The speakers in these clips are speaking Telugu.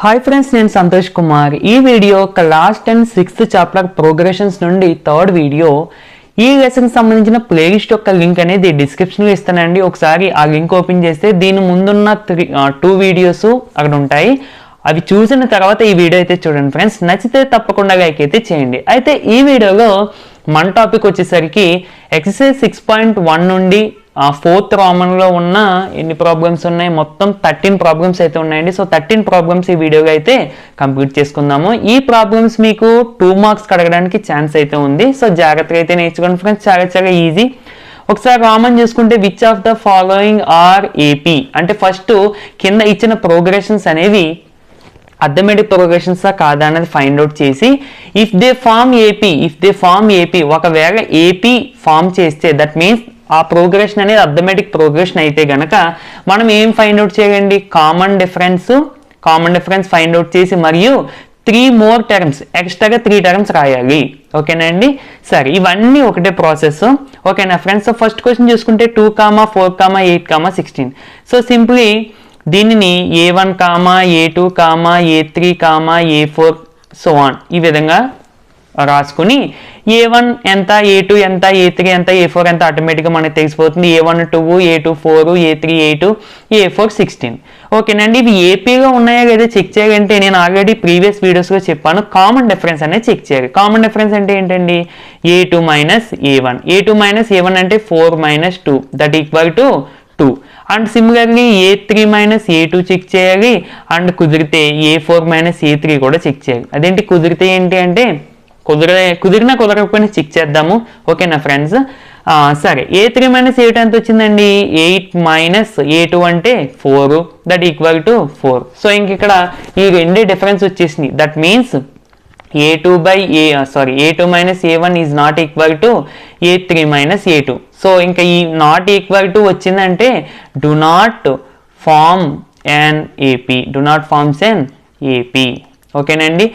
హాయ్ ఫ్రెండ్స్, నేను సంతోష్ కుమార్. ఈ video class 10 6th chapter progressions నుండి థర్డ్ వీడియో. ఈ లెసన్కి సంబంధించిన ప్లేలిస్ట్ యొక్క లింక్ అనేది డిస్క్రిప్షన్లో ఇస్తానండి. ఒకసారి ఆ లింక్ ఓపెన్ చేస్తే దీని ముందున్న 2 వీడియోస్ అక్కడ ఉంటాయి. అవి చూసిన తర్వాత ఈ వీడియో అయితే చూడండి ఫ్రెండ్స్. నచ్చితే తప్పకుండా లైక్ అయితే చేయండి. అయితే ఈ వీడియోలో మన టాపిక్ వచ్చేసరికి ఎక్సర్సైజ్ 6.1 నుండి 4th రోమన్లో ఉన్న ఎన్ని ప్రాబ్లమ్స్ ఉన్నాయి, మొత్తం 13 ప్రాబ్లమ్స్ అయితే ఉన్నాయండి. సో 13 ప్రాబ్లమ్స్ ఈ వీడియోగా అయితే కంప్లీట్ చేసుకుందాము. ఈ ప్రాబ్లమ్స్ మీకు 2 మార్క్స్ అడగడానికి ఛాన్స్ అయితే ఉంది. సో జాగ్రత్తగా అయితే నేర్చుకోండి ఫ్రెండ్స్, చాలా ఈజీ. ఒకసారి రామన్ చూసుకుంటే which of the following are AP అంటే ఫస్ట్ కింద ఇచ్చిన ప్రోగ్రెషన్స్ అనేవి అథమెటిక్ ప్రోగ్రెషన్స్ కాదా అనేది ఫైండ్ అవుట్ చేసి ఇఫ్ దే ఫార్మ్ ఏపీ ఒకవేళ ఏపీ ఫామ్ చేస్తే దట్ మీన్స్ ఆ ప్రోగ్రెషన్ అనేది అథమెటిక్ ప్రోగ్రెషన్ అయితే గనక మనం ఏం ఫైండ్ అవుట్ చేయండి, కామన్ డిఫరెన్స్ ఫైండ్ అవుట్ చేసి మరియు 3 more టర్మ్స్ ఎక్స్ట్రాగా 3 టర్మ్స్ రాయాలి. ఓకేనా అండి. సరే, ఇవన్నీ ఒకటే ప్రాసెస్. ఓకేనా ఫ్రెండ్స్. సో ఫస్ట్ క్వశ్చన్ చూసుకుంటే 2, 4, 8, 16. సో సింప్లీ దీనిని A1, A2, A3, A4 so on ఈ విధంగా రాసుకుని A1 ఎంత, A2 ఎంత, A3 ఎంత, A4 ఎంత ఆటోమేటిక్గా మనకి తెలిసిపోతుంది. A1 2, A2 4, A3 8, A4 16. ఓకేనండి. ఇవి ఏపీగా ఉన్నాయా లేదా చెక్ చేయాలంటే నేను ఆల్రెడీ ప్రీవియస్ వీడియోస్లో చెప్పాను, కామన్ డిఫరెన్స్ అనేది చెక్ చేయాలి. కామన్ డిఫరెన్స్ అంటే ఏంటండి, A2 - A1 అంటే 4 - 2 that equal to 2. And similarly A3 - A2 check చేయాలి. అండ్ కుదిరితే A4 - A3 కూడా చెక్ చేయాలి. అదేంటి కుదిరితే ఏంటి అంటే కుదరకపోయినా చెక్ చేద్దాము. ఓకేనా ఫ్రెండ్స్. సరే, A3 - A2 ఎంత వచ్చిందండి, 8 - A2 అంటే 4 దట్ ఈక్వల్ టు 4. సో ఇంక ఇక్కడ ఈ రెండే డిఫరెన్స్ వచ్చేసింది. That means A2 - A1 is not equal to A3 - A2. So ఇంకా ఈ నాట్ ఈక్వల్ టు వచ్చిందంటే do not forms an AP. ఓకేనండి.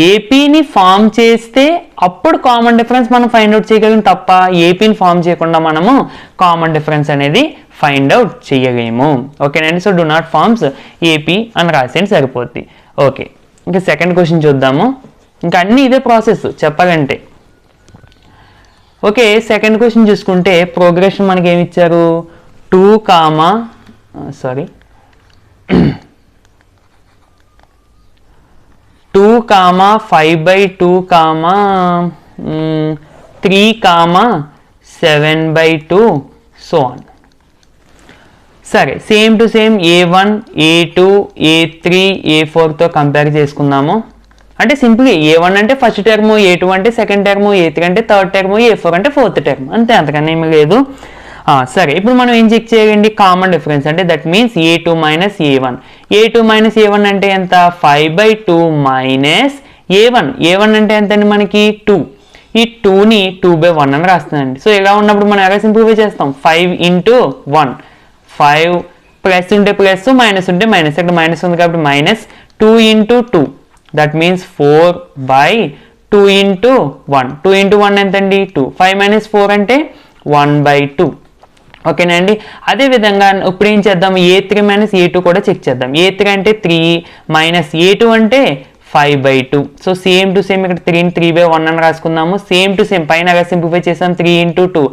ఏపీని ఫామ్ చేస్తే అప్పుడు కామన్ డిఫరెన్స్ మనం ఫైండ్ అవుట్ చేయగలం తప్ప ఏపీని ఫామ్ చేయకుండా మనము కామన్ డిఫరెన్స్ అనేది ఫైండ్ అవుట్ చేయలేము. ఓకేనండి. So do not forms AP అని రాసేయండి సరిపోద్ది. ఓకే, ఇంకా సెకండ్ క్వశ్చన్ చూద్దాము. ఇంకా అన్నీ ఇదే ప్రాసెస్ చెప్పాలంటే. ఓకే, సెకండ్ క్వశ్చన్ చూసుకుంటే ప్రోగ్రెషన్ మనకి ఏమి ఇచ్చారు, 2, 5/2, 3, 7/2 సో ఆన్. సరే, same to same A1, A2, A3, A4తో కంపేర్ చేసుకుందాము. అంటే సింపుల్గా A1 అంటే ఫస్ట్ టర్మ్, A2 అంటే సెకండ్ టర్మ్, A3 అంటే థర్డ్ టర్మ్, A4 అంటే ఫోర్త్ టర్మ్, అంతే, అంతకన్నా ఏమీ లేదు. సరే, ఇప్పుడు మనం ఏం చెక్ చేయండి, కామన్ డిఫరెన్స్ అంటే దట్ మీన్స్ A2 - A1 అంటే ఎంత, 5/2 A1 అంటే ఎంత అండి మనకి 2. ఈ 2ని 2/1 అని రాస్తుందండి. సో ఇలా ఉన్నప్పుడు మనం ఎలా సింప్లిఫై చేస్తాం, 5 × 1, 5 ప్లస్ ఉంటే ప్లస్, మైనస్ ఉంటే మైనస్, ఇక్కడ మైనస్ ఉంది కాబట్టి -2 × 2 దట్ మీన్స్ 4/2 × 1. 2 × 1 ఎంతండి 2. 5 - 4 అంటే 1/2. ఓకేనండి. అదేవిధంగా ఇప్పుడు ఏం చేద్దాం, A3 - A2 కూడా చెక్ చేద్దాం. A3 అంటే 3 A2 అంటే 5/2. సో సేమ్ టు సేమ్ ఇక్కడ 3ని 3/1 అని రాసుకుందాము. సేమ్ టు సేమ్ పైన సింప్లిఫై చేసాం, 3 × 2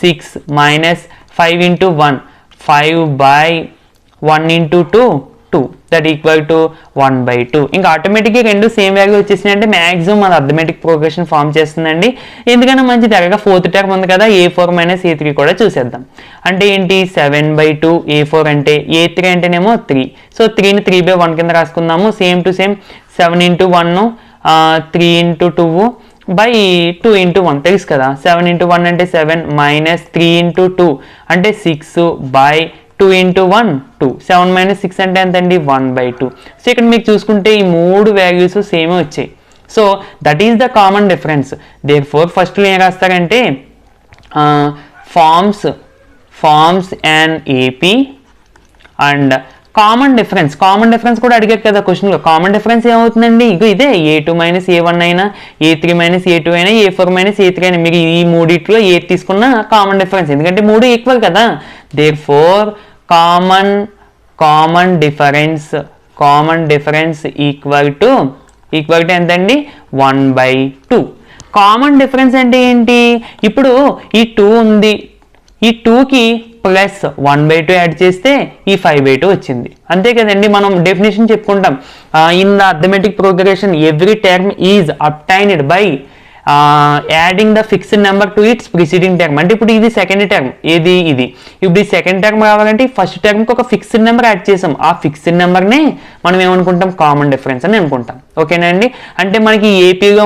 6 -5 × 1 5/1 × 2 2 దట్ ఈక్వల్ టు 1/2. ఇంకా ఆటోమేటిక్గా రెండు సేమ్ వాల్యూ వచ్చేసినాయి అంటే మ్యాక్సిమం మన అథమెటిక్ ప్రోగ్రెషన్ ఫామ్ చేస్తుందండి. ఎందుకన్నా మంచి దగ్గర 4th టర్మ్ ఉంది కదా, A4 - A3 కూడా చూసేద్దాం. అంటే ఏంటి, 7/2 A4 అంటే, A3 అంటేనేమో 3. సో 3ని 3/1 కింద రాసుకుందాము. సేమ్ టు సేమ్ 7 × 1 3 × 2/2 × 1 తెలుసు కదా. 7 × 1 అంటే 7 -3 × 2 అంటే 6/2 × 1 2. 7 - 6 అంటే ఎంతండి 1/2. సో ఇక్కడ మీకు చూసుకుంటే ఈ 3 వాల్యూస్ సేమే వచ్చాయి. So that is the common difference. Therefore first ఏం రాస్తారంటే forms and AP and common difference కూడా అడిగారు కదా క్వశ్చన్లో. కామన్ డిఫరెన్స్ ఏమవుతుందండి, ఇదే A2 - A1 అయినా, A3 - A2 అయినా, A4 - A3 అయినా, మీరు ఈ మూడిట్లో ఏది తీసుకున్న కామన్ డిఫరెన్స్, ఎందుకంటే 3 ఈక్వల్ కదా. Therefore common difference common difference equal to ఎంతండి 1/2. కామన్ డిఫరెన్స్ అంటే ఏంటి, ఇప్పుడు ఈ 2 ఉంది, ఈ 2కి ప్లస్ 1/2 యాడ్ చేస్తే ఈ 5/2 వచ్చింది, అంతే కదండి. మనం డెఫినేషన్ చెప్పుకుంటాం, in the arithmetic progression every term is obtained by adding the fixed number to it's preceding term. అంటే ఇప్పుడు ఇది సెకండ్ టర్మ్, ఇది ఇప్పుడు ఈ సెకండ్ టర్మ్ రావాలంటే ఫస్ట్ టర్మ్కి ఒక ఫిక్స్డ్ నెంబర్ యాడ్ చేసాం, ఆ ఫిక్స్డ్ నెంబర్నే మనం ఏమనుకుంటాం, కామన్ డిఫరెన్స్ అని అనుకుంటాం. ఓకేనా అండి. అంటే మనకి ఏపీగా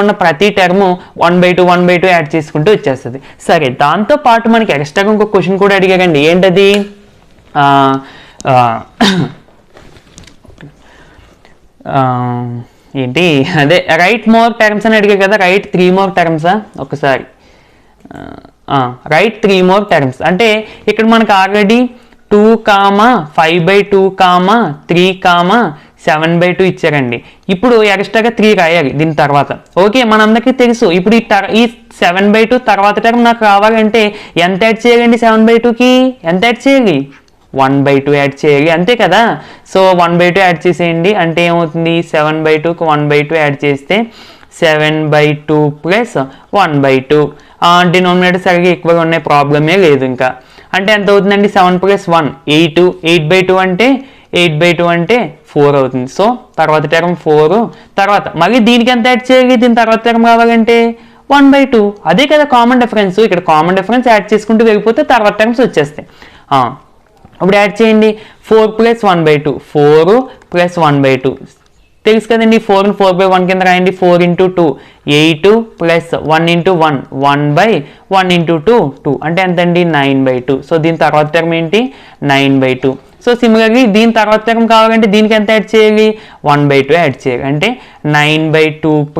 ఉన్న ప్రతి టర్మ్ 1/2 యాడ్ చేసుకుంటూ వచ్చేస్తుంది. సరే, దాంతో పాటు మనకి ఎక్స్ట్రాగా ఇంకొక క్వశ్చన్ కూడా అడిగారండి. ఏంటది, ఏంటి అదే రైట్ మోర్ టర్మ్స్ అని అడిగారు కదా, రైట్ 3 more terms. ఒకసారి రైట్ 3 more terms అంటే ఇక్కడ మనకు ఆల్రెడీ 2, 5/2, 3, 7/2 ఇచ్చారండి. ఇప్పుడు ఎక్స్ట్రాగా 3 రాయాలి దీని తర్వాత. ఓకే, మనందరికీ తెలుసు. ఇప్పుడు ఈ 7/2 తర్వాత టర్మ్ నాకు రావాలంటే ఎంత యాడ్ చేయాలండి, 7/2కి ఎంత యాడ్ చేయాలి, 1/2 యాడ్ చేయాలి, అంతే కదా. సో 1/2 యాడ్ చేసేయండి, అంటే ఏమవుతుంది, 7/2కి 1/2 యాడ్ చేస్తే 7/2 ప్లస్ 1/2. డినోమినేటర్ సరిగ్గా ఎక్కువగా ఉన్నాయి, ప్రాబ్లమే లేదు ఇంకా. అంటే ఎంత అవుతుందండి, 7 + 1 8, 8/2 అంటే 4 అవుతుంది. సో తర్వాత టర్మ్ 4, తర్వాత మళ్ళీ దీనికి ఎంత యాడ్ చేయాలి, దీని తర్వాత టర్మ్ రావాలంటే 1/2. అదే కదా కామన్ డిఫరెన్స్. ఇక్కడ కామన్ డిఫరెన్స్ యాడ్ చేసుకుంటూ వెళ్ళిపోతే తర్వాత టర్మ్స్ వచ్చేస్తాయి. ఇప్పుడు యాడ్ చేయండి, 4 + 1/2, 4 + 1/2 తెలుసు కదండి. 4ని 4/1 కింద రాయండి, 4 × 2 8 + 1 × 1 1/1 × 2 2 అంటే ఎంతండి, 9/2. సో దీని తర్వాత టర్మ్ ఏంటి, 9/2. సో సిమిలర్లీ దీని తర్వాత టర్మ్ కావాలంటే దీనికి ఎంత యాడ్ చేయాలి, 1/2 యాడ్ చేయాలి, అంటే 9/2 +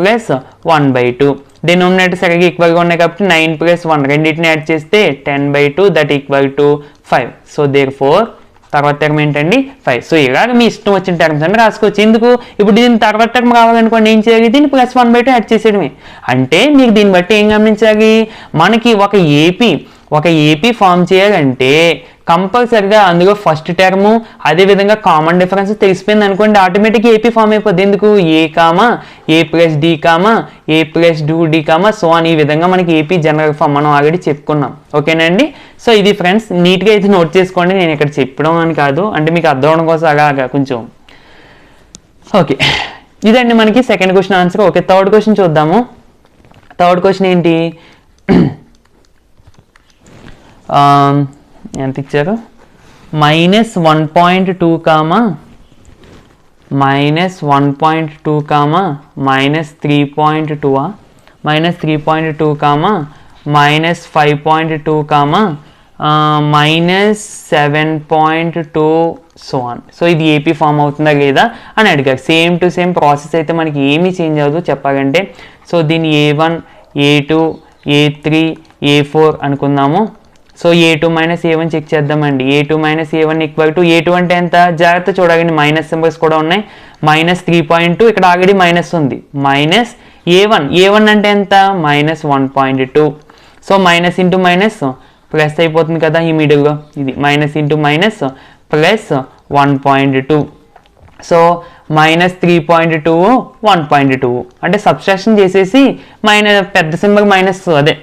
1/2. డినోమినేటర్ సరిగ్గా ఈక్వల్గా ఉన్నాయి కాబట్టి 9 + 1 రెండింటిని యాడ్ చేస్తే 10/2 that equal to 5. So therefore తర్వాత టర్మ్ ఏంటండి, 5. సో ఇలాగ మీ ఇష్టం వచ్చిన టర్మ్స్ అని రాసుకోవచ్చు. ఎందుకు, ఇప్పుడు దీని తర్వాత టర్మ్ కావాలనుకోండి ఏం చేయాలి, దీన్ని +1/2 యాడ్ చేసేయడమే. అంటే మీకు దీన్ని బట్టి ఏం గమనించాలి, మనకి ఒక ఏపీ ఫామ్ చేయాలంటే కంపల్సరిగా అందులో ఫస్ట్ టర్ము అదేవిధంగా కామన్ డిఫరెన్స్ తెలిసిపోయింది అనుకోండి, ఆటోమేటిక్గా ఏపీ ఫామ్ అయిపోద్ది. ఎందుకు, A + D A + 2D so అని ఈ విధంగా మనకి ఏపీ జనరల్ ఫామ్ మనం ఆల్రెడీ చెప్పుకున్నాం. ఓకేనండి. సో ఇది ఫ్రెండ్స్, నీట్గా అయితే నోట్ చేసుకోండి. నేను ఇక్కడ చెప్పడం అని కాదు, అంటే మీకు అర్థం అవడం కోసం అలాగా కొంచెం. ఓకే, ఇదండి మనకి second question answer. Okay, third question చూద్దాము. థర్డ్ క్వశ్చన్ ఏంటి, ఎంత ఇచ్చారు, -1.2, -1.2, -3.2, -3.2, -5.2, -7.2 సో ఆన్. సో ఇది ఏపీ ఫామ్ అవుతుందా లేదా అని అడిగారు. సేమ్ టు సేమ్ ప్రాసెస్ అయితే మనకి ఏమీ చేంజ్ అవ్వదు చెప్పాలంటే. సో దీన్ని A1, A2, A3, A4 అనుకుందాము. సో A2 - A1 చెక్ చేద్దామండి. A2 - A1 = A2 అంటే ఎంత, జాగ్రత్త చూడాలండి, మైనస్ సింబల్స్ కూడా ఉన్నాయి. -3.2 ఇక్కడ ఆల్రెడీ మైనస్ ఉంది, -A1 అంటే ఎంత, -1.2. So minus into minus plus అయిపోతుంది కదా ఈ మిడిల్లో, ఇది minus into minus plus 1.2. So -3.2 1.2 అంటే సబ్స్ట్రాక్షన్ చేసేసి పెద్ద సింబల్ మైనస్ అదే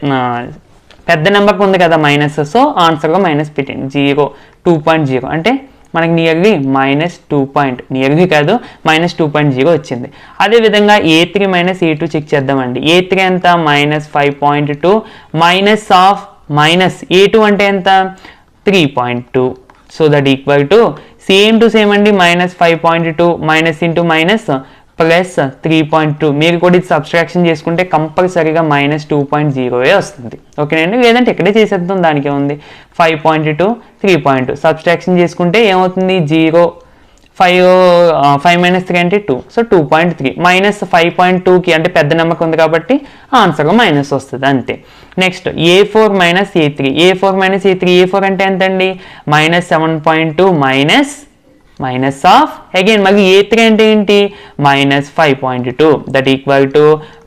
పెద్ద నెంబర్కి ఉంది కదా మైనస్, సో ఆన్సర్లో మైనస్ పెట్టండి. 0 2.0 అంటే మనకి నియర్లీ నియర్లీ కాదు -2.0 వచ్చింది. అదేవిధంగా A3 - A2 చెక్ చేద్దామండి. A3 ఎంత, -5.2 -A2 అంటే ఎంత, 3.2. So that equal to same to same అండి, -5.2 మైనస్ ఇంటూ మైనస్ ప్లస్ 3.2. మీరు కూడా ఇది సబ్స్ట్రాక్షన్ చేసుకుంటే కంపల్సరీగా -2.0 వస్తుంది. ఓకేనండి, లేదంటే ఇక్కడే చేసేద్దాం, దానికే ఉంది. 5.2 3.2 సబ్స్ట్రాక్షన్ చేసుకుంటే ఏమవుతుంది, 0 5 - 3 అంటే 2. సో 2.3 -5.2కి అంటే పెద్ద నెంబర్ ఉంది కాబట్టి ఆన్సర్గా మైనస్ వస్తుంది అంతే. నెక్స్ట్ A4 - A3 A4 అంటే ఎంతండి, -7.2 మైనస్ ఆఫ్ అగైన్ మళ్ళీ A3 అంటే ఏంటి, -5.2 that equal to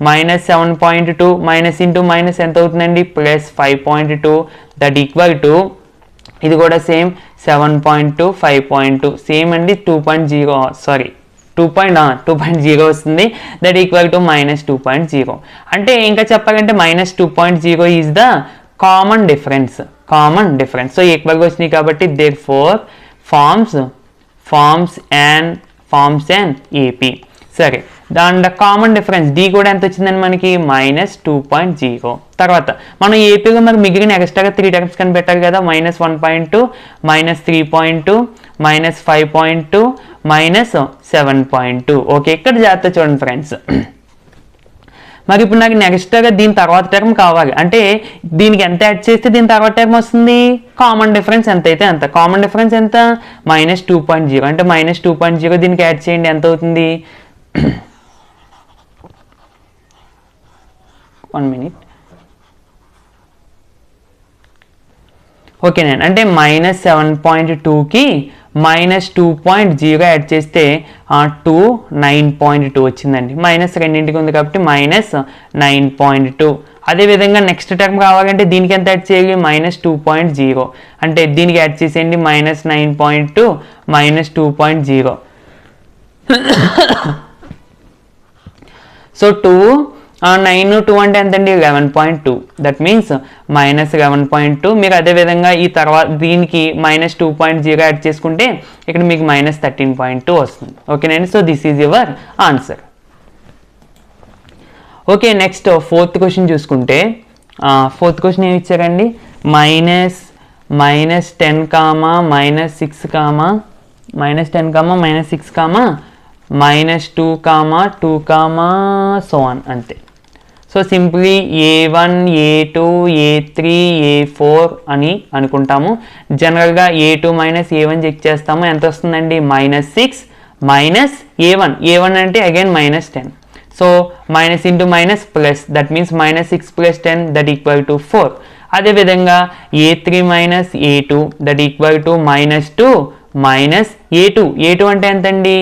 -7.2 minus into minus ఎంత అవుతుందండి, +5.2 దట్ ఈక్వల్ టు ఇది కూడా సేమ్ 7.2 5.2 సేమ్ అండి 2.0 సారీ 2.0 వస్తుంది. దట్ ఈక్వల్ టు -2.0 అంటే ఇంకా చెప్పాలంటే -2.0 is the common difference. So ఈక్వల్గా వచ్చినాయి కాబట్టి therefore forms and AP. సరే, దాని కామన్ డిఫరెన్స్ డి కూడా ఎంత వచ్చిందని మనకి -2.0. తర్వాత మనం ఏపీలో మరి మిగిలిన ఎక్స్ట్రాగా 3 టర్మ్స్ కనిపెట్టాలి కదా, -1.2 -3.2 -5.2 -7.2. ఓకే, ఇక్కడ జాగ్రత్త చూడండి ఫ్రెండ్స్. మరి ఇప్పుడు నాకు నెక్స్ట్గా దీని తర్వాత టర్మ్ కావాలి అంటే దీనికి ఎంత యాడ్ చేస్తే దీని తర్వాత టర్మ్ వస్తుంది, కామన్ డిఫరెన్స్ ఎంత అయితే అంత. కామన్ డిఫరెన్స్ ఎంత -2.0 అంటే -2.0 దీనికి యాడ్ చేయండి, ఎంత అవుతుంది 1 minute. ఓకేనండి, అంటే -7.2కి -2.0 యాడ్ చేస్తే 9.2 వచ్చిందండి. మైనస్ రెండింటికి ఉంది కాబట్టి -9.2. అదేవిధంగా నెక్స్ట్ టర్మ్ కావాలంటే దీనికి ఎంత యాడ్ చేయాలి, -2.0 అంటే దీనికి యాడ్ చేసేయండి -9.2 -2.0. సో 9 2 అంటే ఎంతండి 11.2. That means -11.2. మీరు అదేవిధంగా ఈ తర్వాత దీనికి -2.0 యాడ్ చేసుకుంటే ఇక్కడ మీకు -13.2 వస్తుంది. ఓకేనండి, so this is your answer. Okay, next fourth question చూసుకుంటే ఫోర్త్ క్వశ్చన్ ఏమి ఇచ్చారండి, -10, -6, -2, -2, సో ఆన్ అంతే. So simply A1 A2 A3 A4 అని అనుకుంటాము. జనరల్గా A2 - A1 చెక్ చేస్తాము, ఎంత వస్తుందండి -6 -A1 అంటే again -10. So minus into minus plus, that means -6 + 10 that equal to 4. అదేవిధంగా A3 - A2 that equal to -2 A2 అంటే ఎంతండి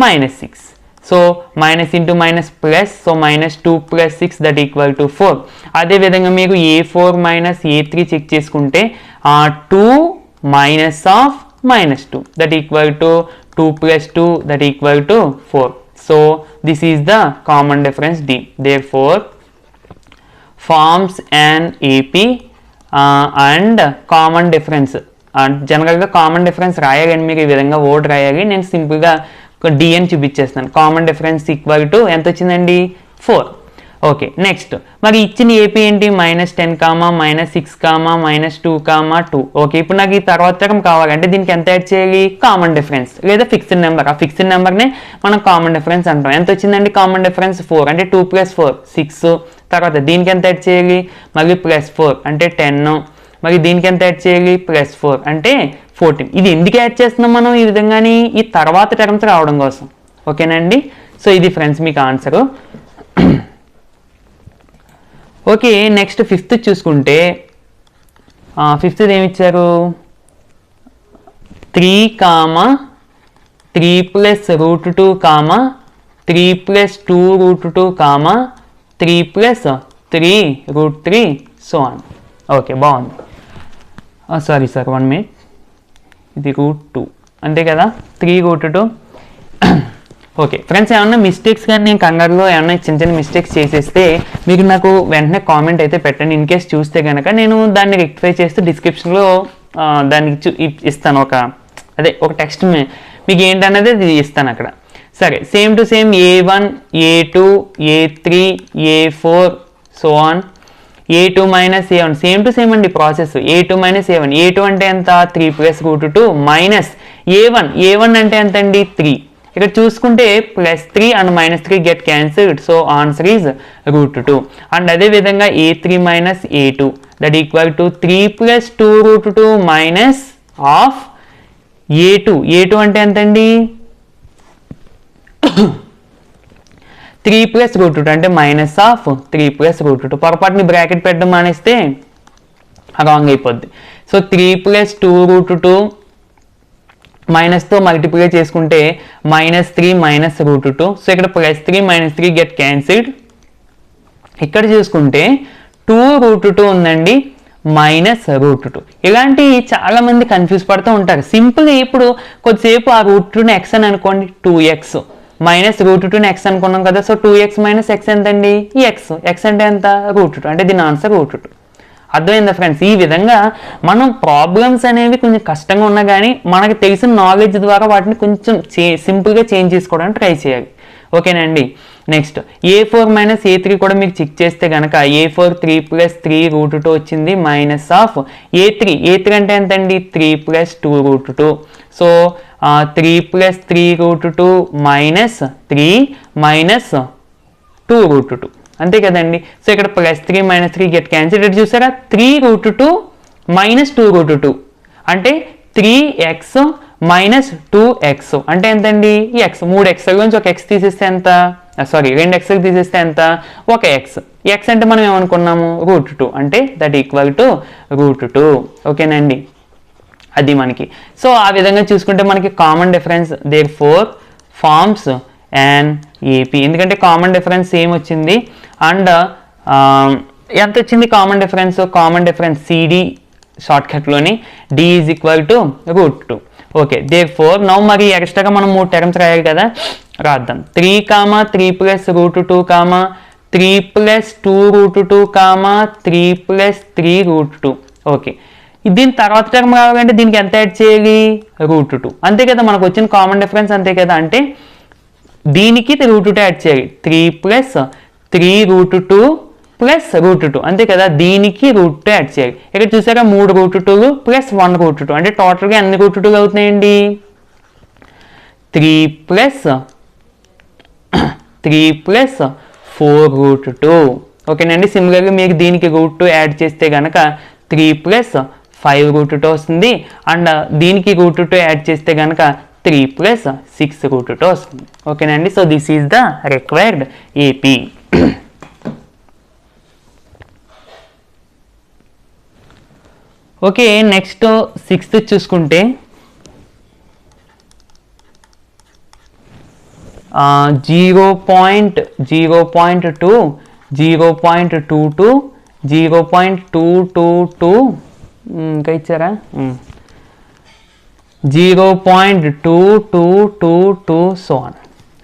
-6. So minus into minus plus, so -2 + 6 that equal to 4. అదేవిధంగా మీకు A4 - A3 చెక్ చేసుకుంటే 2 - -2 that equal to 2 + 2 that equal to 4. So this is the common difference D. Therefore forms an AP and common difference. జనరల్గా కామన్ డిఫరెన్స్ రాయాలని మీరు ఈ విధంగా వర్డ్ రాయాలి. నేను సింపుల్గా డి అని చూపించేస్తాను. కామన్ డిఫరెన్స్ ఈక్వల్ టు ఎంత వచ్చిందండి 4. ఓకే, నెక్స్ట్ మరి ఇచ్చిన ఏపీ ఏంటి -10, -6, -2, 2. ఓకే, ఇప్పుడు నాకు ఈ తర్వాత రకం కావాలంటే దీనికి ఎంత యాడ్ చేయాలి, కామన్ డిఫరెన్స్ లేదా ఫిక్స్డ్ నెంబర్. ఆ ఫిక్స్డ్ నెంబర్నే మనం కామన్ డిఫరెన్స్ అంటాం. ఎంత వచ్చిందండి కామన్ డిఫరెన్స్ 4 అంటే 2 + 4 6. తర్వాత దీనికి ఎంత యాడ్ చేయాలి, మళ్ళీ +4 అంటే 10. మరి దీనికి ఎంత యాడ్ చేయాలి +4 అంటే 14. ఇది ఎందుకు యాడ్ చేస్తున్నాం మనం ఈ విధంగాని, ఈ తర్వాత టర్మ్స్ రావడం కోసం. ఓకేనండి, సో ఇది ఫ్రెండ్స్ మీకు ఆన్సరు. ఓకే, నెక్స్ట్ ఫిఫ్త్ చూసుకుంటే ఫిఫ్త్ ఏమి ఇచ్చారు, 3, 3 + √2, 3 + 2√2, 3 + 3√3, సో ఆన్. ఓకే, బాగుంది. సారీ 1 minute, ఇది √2 అంతే కదా, 3√2. ఓకే ఫ్రెండ్స్, ఏమన్నా మిస్టేక్స్ కానీ నేను కంగారులో ఏమన్నా చిన్న మిస్టేక్స్ చేసేస్తే మీకు నాకు వెంటనే కామెంట్ అయితే పెట్టండి. ఇన్ కేస్ చూస్తే కనుక నేను దాన్ని రెక్టిఫై చేస్తే డిస్క్రిప్షన్లో దానికి ఇస్తాను, ఒక టెక్స్ట్ మీకు ఏంటన్నది ఇస్తాను అక్కడ. సరే, same to same A1 A2 A3 A4 so on. A2 - A1 same to same అండి ప్రాసెస్. A2 - A1, A2 అంటే ఎంత 3 + √2 మైనస్ A1 అంటే ఎంత అండి 3. ఇక్కడ చూసుకుంటే +3 and -3 get cancelled, so answer is √2. And అదేవిధంగా A3 - A2 that equal to 3 + 2√2 minus of A2 అంటే ఎంతండి 3 + √2 అంటే మైనస్ ఆఫ్ 3 + √2. పొరపాటుని బ్రాకెట్ పెట్టడం మానేస్తే రాంగ్ అయిపోద్ది. సో 3 + 2√2 మైనస్తో మల్టిప్లై చేసుకుంటే -3 - √2. సో ఇక్కడ +3 -3 గెట్ క్యాన్సిల్డ్. ఇక్కడ చూసుకుంటే 2√2 ఉందండి, మైనస్ రూట్ 2. ఇలాంటి చాలా మంది కన్ఫ్యూజ్ పడుతూ ఉంటారు. సింపుల్గా ఇప్పుడు కొద్దిసేపు ఆ రూట్ 2ని ఎక్స్ అని అనుకోండి, 2x మైనస్ రూట్ 2ని ఎక్స్ అనుకున్నాం కదా. సో 2x మైనస్ ఎక్స్ ఎంతండి? ఈ ఎక్స్ అంటే ఎంత? రూట్ 2. అంటే దీని ఆన్సర్ రూట్ 2. అర్థమైందా ఫ్రెండ్స్? ఈ విధంగా మనం ప్రాబ్లమ్స్ అనేవి కొంచెం కష్టంగా ఉన్నా కానీ మనకు తెలిసిన నాలెడ్జ్ ద్వారా వాటిని కొంచెం సింపుల్గా చేంజ్ చేసుకోవడానికి ట్రై చేయాలి. ఓకేనండి. నెక్స్ట్ a4 మైనస్ a3 కూడా మీకు చెక్ చేస్తే కనుక a4 3 ప్లస్ 3 రూట్ 2 వచ్చింది మైనస్ ఆఫ్ a3 అంటే ఎంతండి? 3 plus 2 root 2. So 3 plus 3 root 2 minus 3 minus 2 root 2 అంతే కదండి. సో ఇక్కడ ప్లస్ 3 మైనస్ 3 గెట్ క్యాన్సిల్. ఇక్కడ చూసారా 3 రూట్ 2 మైనస్ 2 రూట్ 2 అంటే 3x మైనస్ 2x అంటే ఎంతండి? ఈ x 3x నుంచి ఒక x తీసేస్తే ఎంత? సారీ 2x తీసేస్తే ఎంత? ఒక x అంటే మనం ఏమనుకున్నాము? రూట్ 2 అంటే దట్ ఈక్వల్ టు రూట్ 2. ఓకేనండి, అది మనకి. సో ఆ విధంగా చూసుకుంటే మనకి common difference therefore forms and AP. ఎందుకంటే కామన్ డిఫరెన్స్ సేమ్ వచ్చింది. అండ్ ఎంత వచ్చింది common difference? Common difference CD short కట్లోని D is equal to root 2. Okay, therefore now మరి ఎక్స్ట్రాగా మనం 3 టర్మ్స్ రాయాలి కదా, రాద్దాం. 3 plus root 2 3 plus 2 root 2 3 plus 3 root 2. Okay, దీని తర్వాత టర్మ్ రావాలంటే దీనికి ఎంత యాడ్ చేయాలి? రూట్ 2. అంతే కదా, మనకు వచ్చిన కామన్ డిఫరెన్స్ అంతే కదా. అంటే దీనికి రూట్ 2 యాడ్ చేయాలి. 3 ప్లస్ 3 రూట్ 2 ప్లస్ రూట్ 2 అంతే కదా. దీనికి రూట్ 2 యాడ్ చేయాలి. ఇక్కడ చూసారా 3 రూట్ 2 ప్లస్ 1 రూట్ 2 అంటే టోటల్గా ఎన్ని రూట్ 2 అవుతున్నాయండి? 3 ప్లస్ 4 రూట్ 2. ఓకేనండి. సిమిలర్గా మీకు దీనికి రూట్ 2 యాడ్ చేస్తే కనుక 3 ప్లస్ 5 రూట్ 2 వస్తుంది. అండ్ దీనికి రూట్ 2 యాడ్ చేస్తే కనుక 3 ప్లస్ 6 రూట్ 2 వస్తుంది. ఓకేనండి. So this is the required AP. Okay, next 6th చూసుకుంటే 0.2 0.22 0.222 ఇంకా ఇచ్చారా? 0.2222 so on.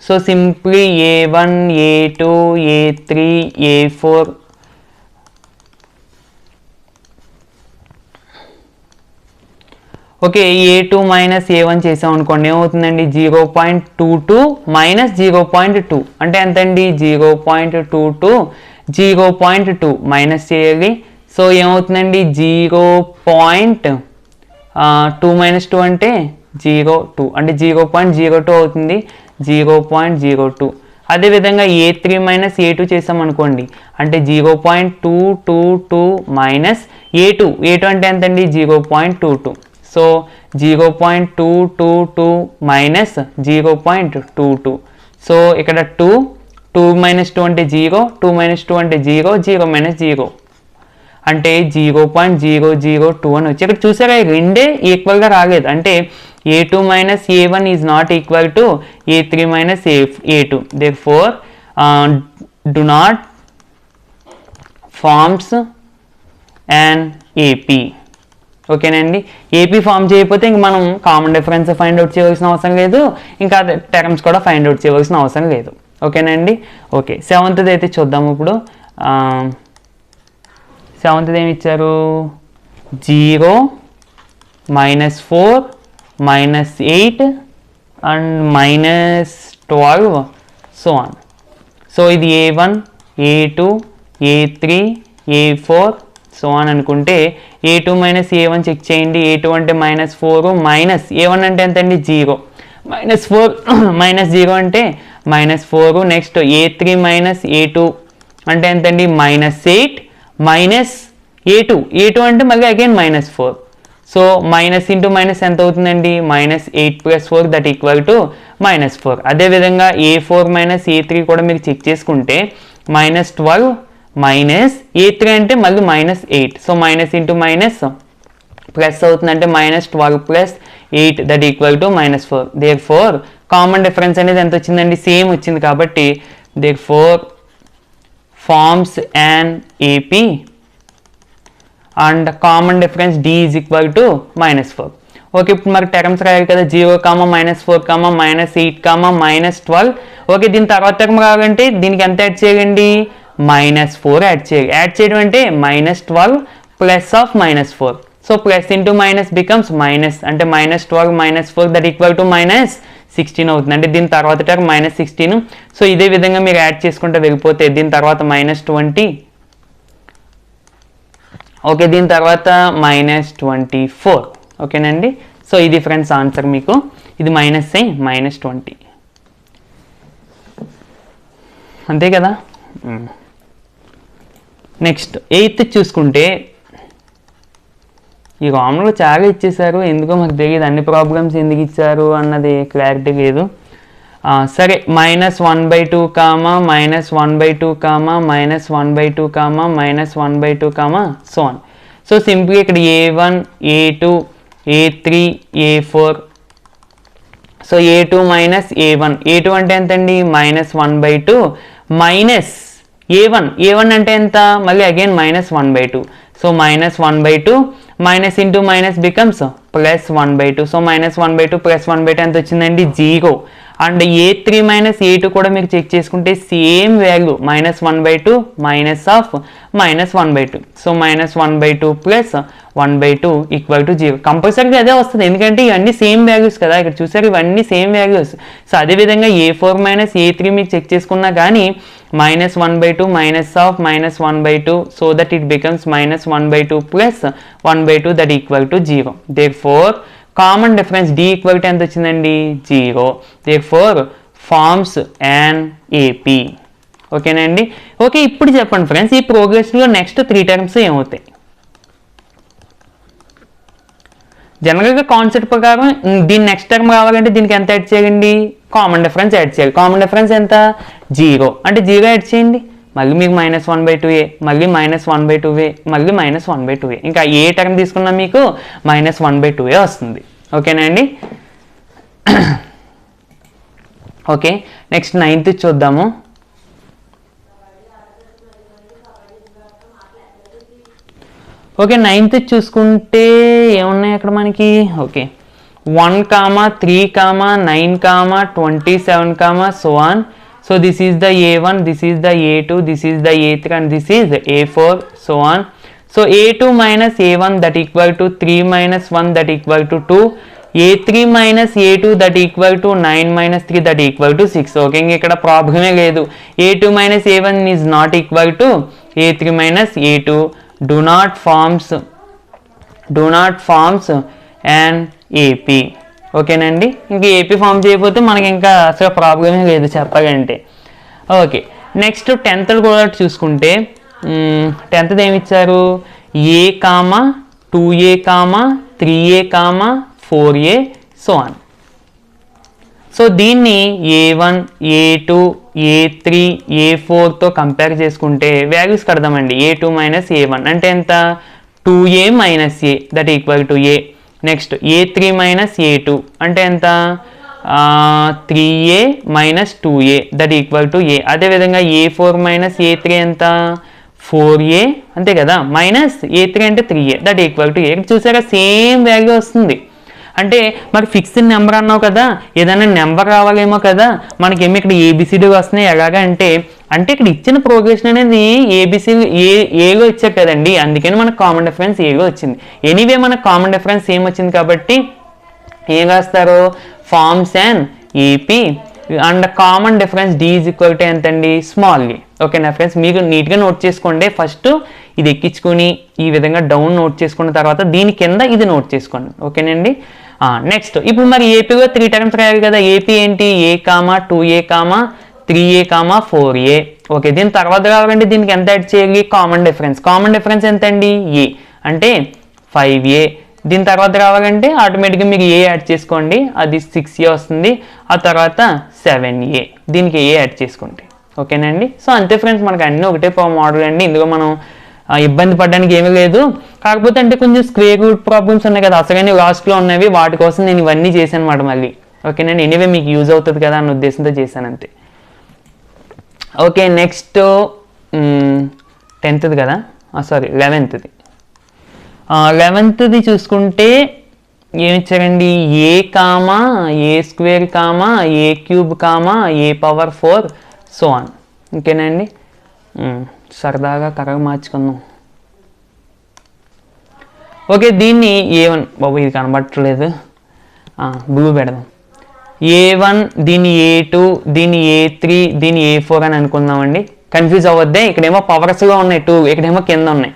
So simply a1 a2 a3 a4 okay, a2 minus a1 చేసాం అనుకోండి, ఏమవుతుందండి? 0.22 మైనస్ 0.2 అంటే ఎంతండి? 0.22 0.2 మైనస్ చేయాలి. సో ఏమవుతుందండి? 0.2 మైనస్ 2 అంటే 0.2 అంటే 0.02 అవుతుంది. 0.02. అదేవిధంగా a3 మైనస్ a2 చేసాం అనుకోండి, అంటే 0.222 మైనస్ a2 అంటే ఎంతండి? 0.22. So 0.222 minus 0.22. సో ఇక్కడ 2 మైనస్ 2 అంటే 0, 2 మైనస్ 2 అంటే 0, 0 మైనస్ 0 అంటే 0.002 అని వచ్చి. ఇక్కడ చూసారా రెండే ఈక్వల్గా రాలేదు. అంటే a2 minus a1 is not equal to a3 minus a2. Therefore do not forms and AP. ఓకేనండి. ఏపీ ఫామ్ చేయకపోతే ఇంక మనం కామన్ డిఫరెన్స్ ఫైండ్ అవుట్ చేయవలసిన అవసరం లేదు, ఇంకా టర్మ్స్ కూడా ఫైండ్ అవుట్ చేయవలసిన అవసరం లేదు. ఓకేనండి. ఓకే, 7th అయితే చూద్దాము. ఇప్పుడు 7th ఏమి ఇచ్చారు? 0 minus 4 minus 8 and minus 12 so on. So ఇది a1 a2 a3 a4 so అని అనుకుంటే a2 మైనస్ a1 చెక్ చేయండి. a2 అంటే మైనస్ 4 మైనస్ a1 అంటే ఎంత అండి? 0 మైనస్ 4 మైనస్ 0 అంటే minus 4. Next a3 minus a2 అంటే ఎంత అండి? మైనస్ 8 మైనస్ a2 అంటే మళ్ళీ again minus 4. So minus into minus ఎంత అవుతుందండి? Minus 8 plus 4 that equal to minus 4. అదేవిధంగా a4 మైనస్ a3 కూడా మీరు చెక్ చేసుకుంటే మైనస్ 12 మైనస్ a3 అంటే మళ్ళీ minus 8. So minus into minus plus అవుతుందంటే minus 12 plus 8 that equal to minus 4. Therefore common difference అనేది ఎంత వచ్చిందండి? సేమ్ వచ్చింది కాబట్టి therefore forms and AP and common difference d is equal to -4. Okay, ఇప్పుడు మరి టర్మ్స్ రాయాలి కదా, 0, -4, -8, -12. ఓకే, దీని తర్వాత టర్మ్ రావాలంటే దీనికి ఎంత యాడ్ చేయండి, -4 యాడ్ చేయాలి. యాడ్ చేయడం అంటే -12 plus of -4. So plus into minus becomes minus, అంటే -12 -4 దట్ ఈక్వల్ టు -16 అవుతుంది. అంటే దీని తర్వాత టర్మ్ -16. సో ఇదే విధంగా మీరు యాడ్ చేసుకుంటే వెళ్ళిపోతే దీని తర్వాత -20. ఓకే, దీని తర్వాత -24. ఓకేనండి. సో ఇది ఫ్రెండ్స్ ఆన్సర్ మీకు, ఇది -20 అంతే కదా. నెక్స్ట్ 8th చూసుకుంటే ఈ రామ్లో చాలా ఇచ్చేసారు, ఎందుకో మాకు తెలియదు అన్ని ప్రాబ్లమ్స్ ఎందుకు ఇచ్చారు అన్నది క్లారిటీ లేదు. సరే, -1/2, -1/2, -1/2, సో ఆన్. సో సింపుల్గా ఇక్కడ A1, A2, A3, A4. So A2 minus A1, A2 అంటే ఎంత అండి, -1/2 మైనస్ A1 అంటే ఎంత, మళ్ళీ again -1/2. So -1/2 minus into minus becomes +1/2. So -1/2 +1/2 ఎంత వచ్చిందండి, 0. అండ్ A3 మైనస్ A2 కూడా మీరు చెక్ చేసుకుంటే same value, -1/2 minus of -1/2. So -1/2 plus 1/2 equal to 0. కంపల్సరీగా అదే వస్తుంది, ఎందుకంటే ఇవన్నీ సేమ్ వాల్యూస్ కదా, ఇక్కడ చూసారు ఇవన్నీ సేమ్ వాల్యూస్. సో అదేవిధంగా A4 మైనస్ A3 మీకు చెక్ చేసుకున్నా కానీ -1/2 minus of -1/2, so that it becomes -1/2 plus 1/2 that equal to 0. Therefore common difference d equal to ఎంత వచ్చిందండి, 0. Therefore forms an AP. ఓకేనండి. ఓకే, ఇప్పుడు చెప్పండి ఫ్రెండ్స్, ఈ ప్రోగ్రెస్లో నెక్స్ట్ 3 టర్మ్స్ ఏమవుతాయి. జనరల్గా కాన్సెప్ట్ ప్రకారం దీని నెక్స్ట్ టర్మ్ రావాలంటే దీనికి ఎంత యాడ్ చేయండి, కామన్ డిఫరెన్స్ యాడ్ చేయాలి. కామన్ డిఫరెన్స్ ఎంత, 0. అంటే 0 యాడ్ చేయండి, మళ్ళీ మీకు -1/2a, మళ్ళీ -1/2a, మళ్ళీ -1/2a. ఇంకా ఏ టర్మ్ తీసుకున్నా మీకు -1/2a వస్తుంది. ఓకేనండి. ఓకే, నెక్స్ట్ 9th చూద్దాము. ఓకే, 9th చూసుకుంటే ఏమున్నాయి అక్కడ మనకి. Okay, 1, 3, 9, 27, so on. So this is the A1, this is the A2, this is the A3 and this is the A4, so on. So A2 minus A1 that equal to 3 minus 1 that equal to 2. A3 minus A2 that equal to 9 minus 3 that equal to 6. Okay, ఇక్కడ ప్రాబ్లమే లేదు. A2 minus A1 is not equal to A3 minus A2. Do not forms an AP. ఓకేనండి. ఇంక ఏపీ ఫామ్ చేయకపోతే మనకి ఇంకా అసలు ప్రాబ్లమే లేదు చెప్పాలంటే. ఓకే, నెక్స్ట్ 10th కూడా చూసుకుంటే 10th ఏమి ఇచ్చారు, A, 2A, 3A, 4A, so on. So దీన్ని A1, A2, A3, A4తో కంపేర్ చేసుకుంటే వాల్యూస్ కడదామండి. A2 మైనస్ A1 అంటే ఎంత, 2A minus A that equal to A. Next A3 minus A2 అంటే ఎంత, 3A minus 2A that equal to A. అదేవిధంగా A4 మైనస్ A3 ఎంత, 4A అంతే కదా, మైనస్ A3 అంటే 3A that equal to A. చూసారా సేమ్ వాల్యూ వస్తుంది. అంటే మరి ఫిక్స్డ్ నెంబర్ అన్నావు కదా, ఏదైనా నెంబర్ రావాలేమో కదా, మనకేమో ఇక్కడ ఏబిసిడి వస్తున్నాయి. ఎలాగా అంటే ఇక్కడ ఇచ్చిన ప్రోగ్రెషన్ అనేది ఏబిసి ఏలో ఇచ్చారు కదండి, అందుకని మనకు కామన్ డిఫరెన్స్ ఏలో వచ్చింది. ఎనీవే మనకు కామన్ డిఫరెన్స్ ఏం వచ్చింది కాబట్టి ఏం రాస్తారు, forms and AP and common difference D is equal to ఎంతండి, స్మాల్ ఏ. ఓకేనా ఫ్రెండ్స్, మీకు నీట్గా నోట్ చేసుకోండి. ఫస్ట్ ఇది ఎక్కించుకొని ఈ విధంగా డౌన్ నోట్ చేసుకున్న తర్వాత దీని కింద ఇది నోట్ చేసుకోండి. ఓకేనండి. నెక్స్ట్ ఇప్పుడు మరి ఏపీలో 3 టర్మ్స్ రాయాలి కదా. ఏపీ ఏంటి, A, 2A, 3A, 4A. Okay, దీని తర్వాత కావాలంటే దీనికి ఎంత యాడ్ చేయాలి, కామన్ డిఫరెన్స్ ఎంత అండి, A అంటే 5A. దీని తర్వాత రావాలంటే ఆటోమేటిక్గా మీకు ఏ యాడ్ చేసుకోండి, అది 6A వస్తుంది. ఆ తర్వాత 7A, దీనికి ఏ యాడ్ చేసుకోండి. ఓకేనండి. సో అంతే ఫ్రెండ్స్, మనకు అన్నీ ఒకటే మోడల్ అండి, ఇందులో మనం ఇబ్బంది పడడానికి ఏమీ లేదు. కాకపోతే అంటే కొంచెం స్క్వేర్ రూట్ ప్రాబ్లమ్స్ ఉన్నాయి కదా, అసలు లాస్ట్లో ఉన్నవి, వాటి కోసం నేను ఇవన్నీ చేశాను అన్నమాట మళ్ళీ. ఓకేనండి. ఎనీవే మీకు యూజ్ అవుతుంది కదా అన్న ఉద్దేశంతో చేశాను అంతే. ఓకే, నెక్స్ట్ 10th కదా, సారీ 11th. 11th చూసుకుంటే ఏమి ఇచ్చారండి, a comma a square comma a cube comma a power 4 so on. ఓకేనండి, సరదాగా కరెక్ట్ మార్చుకుందాం. ఓకే, దీన్ని A1 బాబు ఇది కనబట్టలేదు, బ్లూ పెడదాం. A1 దీన్ని A2 దీన్ని A3 దీన్ని A4 అని అనుకుందామండి. కన్ఫ్యూజ్ అవ్వద్దే, ఇక్కడేమో పవర్స్గా ఉన్నాయి 2, ఇక్కడేమో కింద ఉన్నాయి.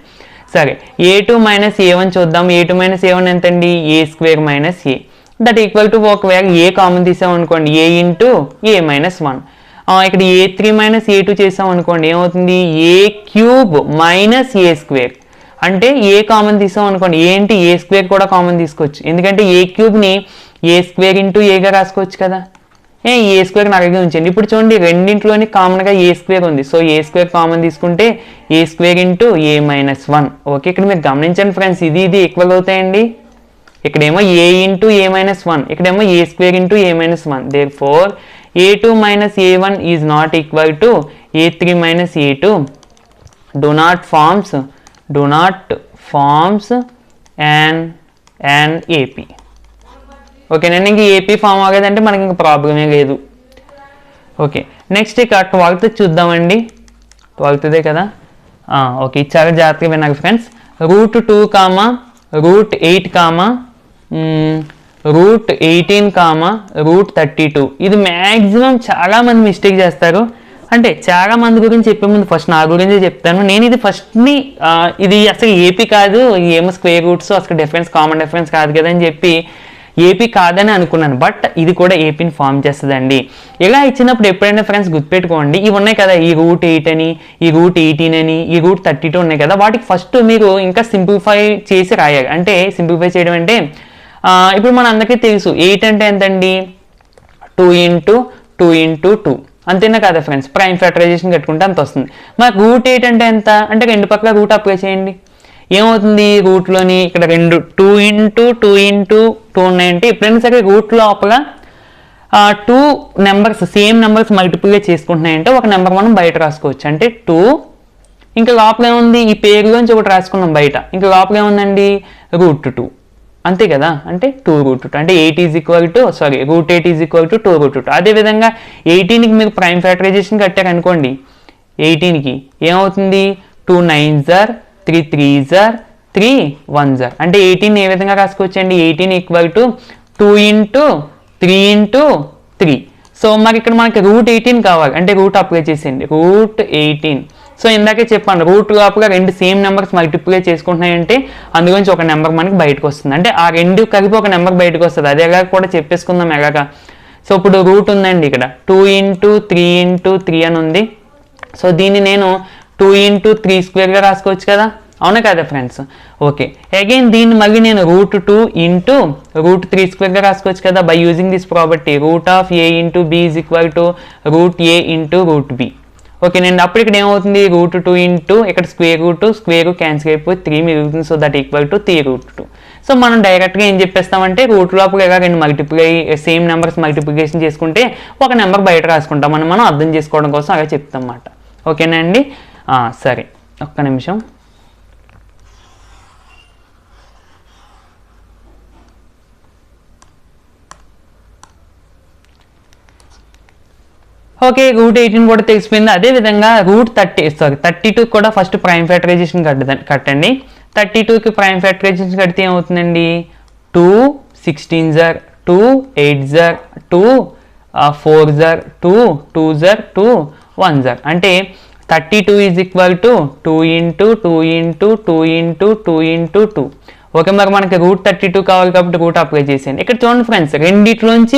సరే, A2 మైనస్ A1 చూద్దాం. A2 మైనస్ A1 ఎంతండి, a square minus a, that equal to ఒకవేళ ఏ కామన్ తీసామనుకోండి ఏ ఇంటూ ఏ మైనస్ 1. ఇక్కడ A3 మైనస్ A2 చేసామనుకోండి ఏమవుతుంది, a cube minus a square. అంటే ఏ కామన్ తీసాం అనుకోండి, ఏంటి ఏ స్క్వేర్ కూడా కామన్ తీసుకోవచ్చు, ఎందుకంటే ఏ క్యూబ్ని ఏ స్క్వేర్ ఇంటూ ఏగా రాసుకోవచ్చు కదా. ఏ స్క్వేర్ అలాగే ఉంచండి. ఇప్పుడు చూడండి రెండింటిలోని కామన్గా ఏ స్క్వేర్ ఉంది, సో ఏ స్క్వేర్ కామన్ తీసుకుంటే ఏ square into a minus 1. Okay, ఇక్కడ మీరు గమనించండి ఫ్రెండ్స్, ఇది ఈక్వల్ అవుతాయండి. ఇక్కడేమో ఏ ఇంటూ ఏ మైనస్ 1, ఇక్కడేమో a square into a minus 1. Therefore A2 minus A1 is not equal to A3 minus A2 do not forms an AP. ఓకేనండి, ఇంక ఏపీ ఫామ్ అవ్వదంటే మనకి ఇంక ప్రాబ్లమే లేదు. ఓకే, నెక్స్ట్ ఇక 12th చూద్దామండి. 12th కదా. ఓకే, చాలా జాగ్రత్తగా విన్నారు ఫ్రెండ్స్. √2 comma √8 comma √18 comma √32. ఇది మ్యాక్సిమం చాలామంది మిస్టేక్ చేస్తారు. అంటే చాలా మంది గురించి చెప్పే ముందు ఫస్ట్ నా గురించి చెప్తాను. నేను ఇది ఫస్ట్ని ఇది అసలు ఏపీ కాదు, ఏమో స్క్వేర్ రూట్స్ అసలు డిఫరెన్స్ కామన్ డిఫరెన్స్ కాదు కదా అని చెప్పి ఏపీ కాదని అనుకున్నాను. బట్ ఇది కూడా ఏపీని ఫామ్ చేస్తుందండి. ఇలా ఇచ్చినప్పుడు ఎప్పుడైనా ఫ్రెండ్స్ గుర్తుపెట్టుకోండి, ఇవి ఉన్నాయి కదా, ఈ √8 అని ఈ √18 అని ఈ √32 ఉన్నాయి కదా, వాటికి ఫస్ట్ మీరు ఇంకా సింప్లిఫై చేసి రాయాలి. అంటే సింప్లిఫై చేయడం అంటే ఇప్పుడు మన అందరికీ తెలుసు 8 అంటే ఎంతండి, 2 ఇంటూ 2 ఇంటూ 2 అంతేనా కదా ఫ్రెండ్స్. ప్రైమ్ ఫ్యాక్టరైజేషన్ కట్టుకుంటే అంత వస్తుంది. మరి √8 అంటే ఎంత అంటే రెండు పక్కల రూట్ అప్లై చేయండి, ఏమవుతుంది రూట్లోని ఇక్కడ 2 ఇంటూ 2 ఇంటూ 2 ఉన్నాయంటే ఎప్పుడైనా సరే రూట్ లోపల 2 నెంబర్స్ సేమ్ నెంబర్స్ మల్టిపుల్గా చేసుకుంటున్నాయంటే ఒక నెంబర్ మనం బయట రాసుకోవచ్చు. అంటే 2 ఇంకా లోపల ఏముంది, ఈ పేరులోంచి ఒకటి రాసుకున్నాం బయట, ఇంకా లోపల ఏముందండి √2 అంతే కదా. అంటే 2√2 అంటే 8 is equal to √8 is equal to 2√2. అదేవిధంగా 18కి మీరు ప్రైమ్ ఫ్యాక్టరైజేషన్ కట్టారనుకోండి, 18కి ఏమవుతుంది 2 9s are 3 3s are 3 1s are. అంటే 18 ఏ విధంగా రాసుకోవచ్చు అండి, 18 equal to 2 into 3 into 3. So మరి ఇక్కడ మనకి √18 కావాలి, అంటే రూట్ అప్లై చేసేయండి √18. సో ఇందాకే చెప్పాను రూట్ లోపల రెండు సేమ్ నెంబర్స్ మల్టిప్లై చేసుకుంటున్నాయంటే అందుగురించి ఒక నెంబర్ మనకి బయటకు వస్తుంది. అంటే ఆ రెండు కలిపి ఒక నెంబర్ బయటకు వస్తుంది. అది ఎలాగ కూడా చెప్పేసుకుందాం ఎలాగా. సో ఇప్పుడు రూట్ ఉందండి ఇక్కడ 2 ఇంటూ 3 ఇంటూ 3 అని ఉంది. సో దీన్ని నేను 2 ఇంటూ 3 స్క్వేర్గా రాసుకోవచ్చు కదా, అవునా కదా ఫ్రెండ్స్. ఓకే, అగైన్ దీన్ని మళ్ళీ నేను √2 ఇంటూ √3 స్క్వేర్గా రాసుకోవచ్చు కదా by using this property √A into B is equal to √A into √B. Okay నేను అప్పుడు ఇక్కడ ఏమవుతుంది √2 ఇంటూ ఇక్కడ స్క్వేర్ క్యాన్సిల్ అయిపోయి 3 మిగులుతుంది. So that equal to 3√2. So మనం డైరెక్ట్గా ఏం చెప్పేస్తామంటే రూట్ లోపల ఎలా రెండు సేమ్ నెంబర్స్ మల్టిప్లికేషన్ చేసుకుంటే ఒక నెంబర్ బయట రాసుకుంటామని మనం అర్థం చేసుకోవడం కోసం అలా చెప్తాం అన్నమాట. ఓకేనా అండి. సరే ఒక్క నిమిషం. ఓకే, √18 కూడా తెలిసిపోయింది. అదేవిధంగా √32 కూడా ఫస్ట్ ప్రైమ్ ఫ్యాక్టరైజేషన్ కట్టండి. 32కి ప్రైమ్ ఫ్యాక్టరైజేషన్ కడితే ఏమవుతుందండి 2 16s are 2 8s are 2 4s are 2 2s are 2 1s are. అంటే 32 is equal to 2 into 2 into 2 into 2 into 2. Okay, మరి మనకి √32 కావాలి కాబట్టి రూట్ అప్లై చేసేయండి. ఇక్కడ చూడండి ఫ్రెండ్స్, రెండిట్లోంచి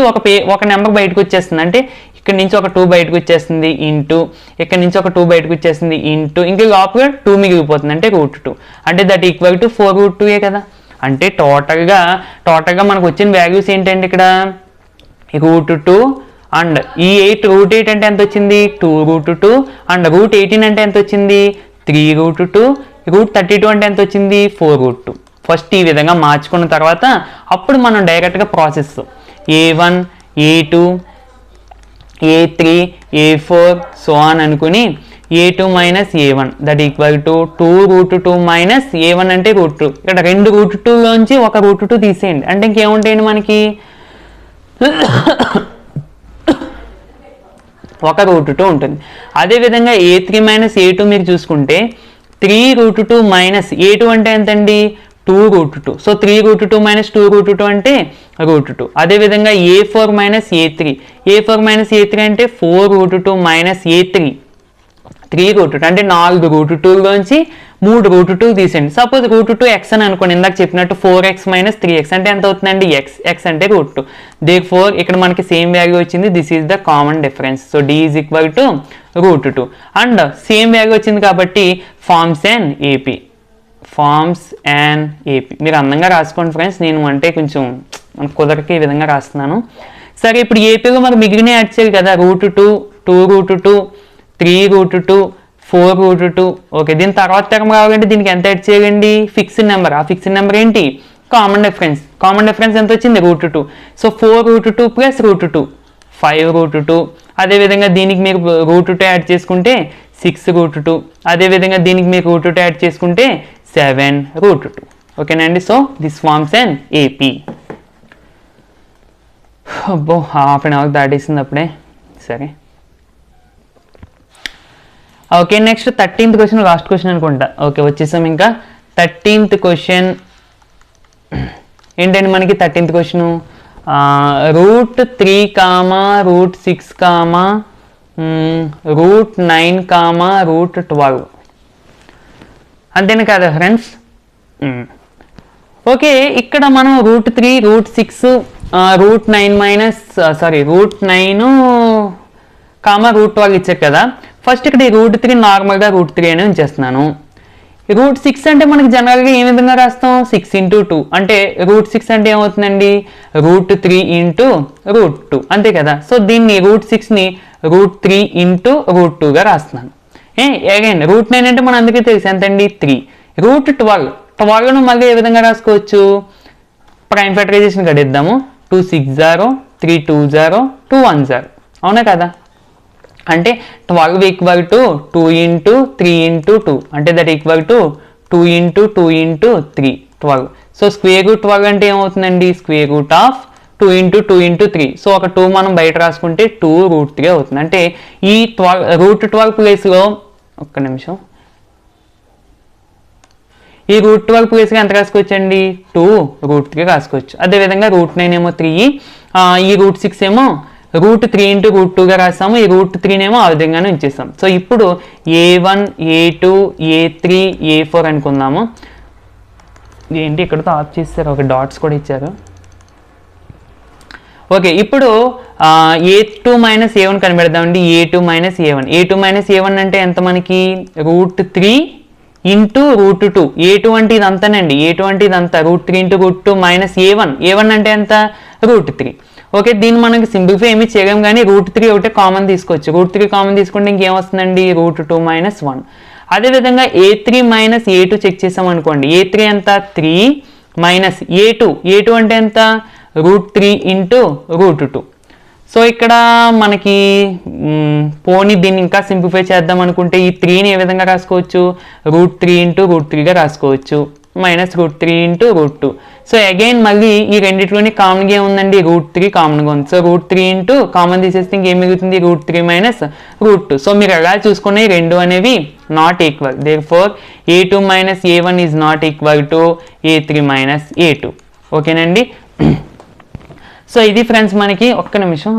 ఒక నెంబర్ బయటకు వచ్చేస్తుంది. అంటే ఇక్కడ నుంచి ఒక 2 బయటకు వచ్చేస్తుంది ఇంటూ ఇక్కడ నుంచి ఒక 2 బయటకు వచ్చేస్తుంది ఇంటూ ఇంకా లోపల 2 మిగిలిపోతుంది అంటే √2. అంటే దట్ ఈక్వల్ టు 4√2 కదా. అంటే టోటల్గా మనకు వచ్చిన వాల్యూస్ ఏంటంటే ఇక్కడ √2 అండ్ ఈ √8 అంటే ఎంత వచ్చింది 2√2 అండ్ √18 అంటే ఎంత వచ్చింది 3√2 √32 అంటే ఎంత వచ్చింది 4√2. ఫస్ట్ ఈ విధంగా మార్చుకున్న తర్వాత అప్పుడు మనం డైరెక్ట్గా process A1 A2 A3 A4 so on అనుకుని a2 minus a1 that equal to 2√2 minus a1 అంటే √2. ఇక్కడ రెండు √2 లోంచి ఒక √2 తీసేయండి అంటే ఇంకేముంటాయండి మనకి ఒక √2 ఉంటుంది. అదేవిధంగా a3 మైనస్ a2 మీరు చూసుకుంటే 3√2 మైనస్ a2 అంటే ఎంతండి 2√2. సో 3√2 మైనస్ 2√2 అంటే √2. అదేవిధంగా a4 మైనస్ a3 అంటే 4√2 మైనస్ a3 3√2 అంటే 4 √2లోంచి 3 √2 తీసేయండి. సపోజ్ √2 x అని అనుకోండి, ఇందాక చెప్పినట్టు 4x మైనస్ 3x అంటే ఎంత అవుతుందండి x అంటే √2. దేర్ఫోర్ ఇక్కడ మనకి సేమ్ వాల్యూ వచ్చింది. This is the common difference. So d is equal to √2 and same value వచ్చింది కాబట్టి ఫార్మ్స్ అండ్ ఏపీ మీరు అందంగా రాసుకోండి ఫ్రెండ్స్. నేను అంటే కొంచెం కుదరకి ఈ విధంగా రాస్తున్నాను. సరే ఇప్పుడు ఏపీలో మరి మిగిలిన యాడ్ చేయాలి కదా, √2 2√2 3√2 4√2. ఓకే, దీని తర్వాత టర్మ్ కావాలంటే దీనికి ఎంత యాడ్ చేయాలండి ఫిక్స్డ్ నెంబర్. ఆ ఫిక్స్డ్ నెంబర్ ఏంటి కామన్ డిఫరెన్స్ ఎంత వచ్చింది √2. So 4√2 plus √2 5√2. అదేవిధంగా దీనికి మీరు √2 యాడ్ చేసుకుంటే 6√2. అదేవిధంగా దీనికి మీరు √2 యాడ్ చేసుకుంటే 7√2. ఓకేనండి. So this forms and AP. అబ్బో హాఫ్ అన్ అవర్ దాటేసింది అప్పుడే. సరే okay, next 13th question, last question అనుకుంటా. ఓకే వచ్చేసాం ఇంకా 13th క్వశ్చన్ ఏంటండి మనకి 13th క్వశ్చన్ √3 √6 √9 √12 అంతేనా కదా ఫ్రెండ్స్. ఓకే, ఇక్కడ మనం √3 √6 √9 √12 ఇచ్చారు కదా. ఫస్ట్ ఇక్కడ ఈ √3 నార్మల్గా √3 అని ఉంచేస్తున్నాను. √6 అంటే మనకి జనరల్గా ఏ విధంగా రాస్తాం 6 × 2 అంటే √6 అంటే ఏమవుతుందండి √3 × √2 అంతే కదా. సో దీన్ని √6ని √3 × √2గా రాస్తున్నాను. అగైన్ √9 అంటే మన అందుకే తెలుసు ఎంతండి 3. √12ను మళ్ళీ ఏ విధంగా రాసుకోవచ్చు ప్రైమ్ ఫ్యాక్టరైజేషన్ గడిద్దాము. 2 6 0 3 2 0 2 1 0 అవునా కదా. అంటే 12 ఈక్వల్ టు 2 × 3 × 2 అంటే that equal to 2 × 2 × 3 12. So square root 12 అంటే ఏమవుతుందండి స్క్వేర్ రూట్ ఆఫ్ 2 × 2 × 3. సో ఒక 2 మనం బయట రాసుకుంటే 2√3 అవుతుంది. అంటే ఈ √12 ప్లేస్లో ఒక్క నిమిషం ఈ √12 ప్లేస్గా ఎంత రాసుకోవచ్చండి 2√3 రాసుకోవచ్చు. అదేవిధంగా √9 ఏమో 3, ఈ √6 ఏమో √3 × √2గా రాసాము. ఈ √3 ఏమో ఆ విధంగానే ఉంచేస్తాం. సో ఇప్పుడు a1 a2 a3 a4 అనుకుందాము. ఏంటి ఇక్కడతో ఆఫ్ చేస్తారు, ఒక డాట్స్ కూడా ఇచ్చారు. ఓకే, ఇప్పుడు a2 minus a1 కనిపెడదామండి. a2 minus a1 అంటే ఎంత మనకి √3 × √2. a2 అంటే ఇదంతానండి, a2 అంటే ఇదంతా √3 × √2 మైనస్ a1 అంటే ఎంత √3. ఓకే, దీన్ని మనకి సింప్లిఫై ఏమి చేయలేం కానీ √3 ఒకటే కామన్ తీసుకోవచ్చు. √3 కామన్ తీసుకుంటే ఇంకేమొస్తుందండి √2 మైనస్ 1. అదేవిధంగా a3 మైనస్ a2 చెక్ చేసాం అనుకోండి. a3 ఎంత 3 మైనస్ a2 అంటే ఎంత √3 × √2. సో ఇక్కడ మనకి పోనీ దీన్ని ఇంకా సింప్లిఫై చేద్దాం అనుకుంటే ఈ 3ని ఏ విధంగా రాసుకోవచ్చు √3 × √3గా రాసుకోవచ్చు మైనస్ √3 × √2. సో అగైన్ మళ్ళీ ఈ రెండిట్లోని కామన్గా ఏముందండి √3 కామన్గా ఉంది. సో √3 కామన్ తీసేస్తే ఇంకేం మిగులుతుంది √3 మైనస్ √2. సో మీరు ఎలా చూసుకునే రెండు అనేవి not equal. Therefore a2 minus a1 is not equal to a3 minus a2. ఓకేనండి. సో ఇది ఫ్రెండ్స్ మనకి ఒక్క నిమిషం